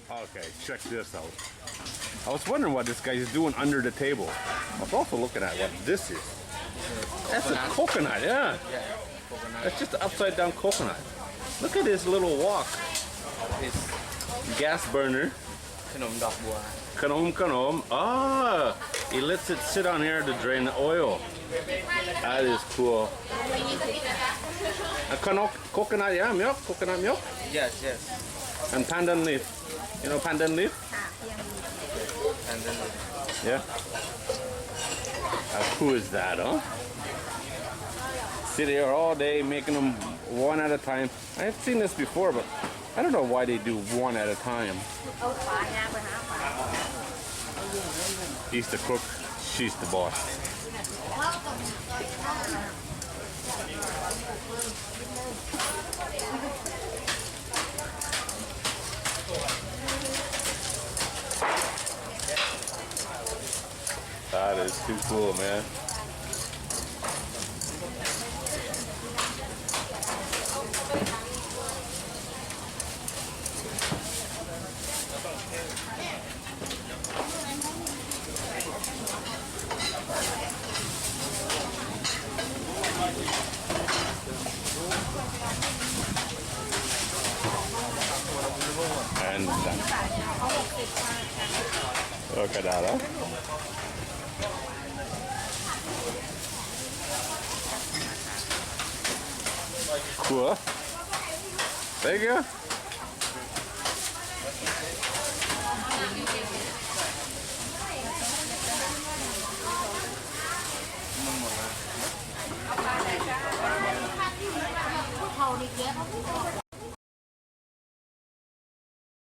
Okay, check this out. I was wondering what this guy is doing under the table. I was also looking at what this is. That's a coconut, yeah. Yeah, coconut. That's just an upside down coconut. Look at this little wok. This Gas burner. ขนมดอกบัว Kanom. Ah, he lets it sit on here to drain the oil. That is cool. Coconut, yeah, milk, coconut milk. yes yes And pandan leaf. You know pandan leaf? ค่ะเพียงมี and then Yeah. How cool is that, huh? Sit here all day making them one at a time. I've seen this before, but I don't know why they do one at a time. เอาฝายางไปหาฝา He's the cook, she's the boss. That is too cool, man. And look at that, huh? Cool. Thank you.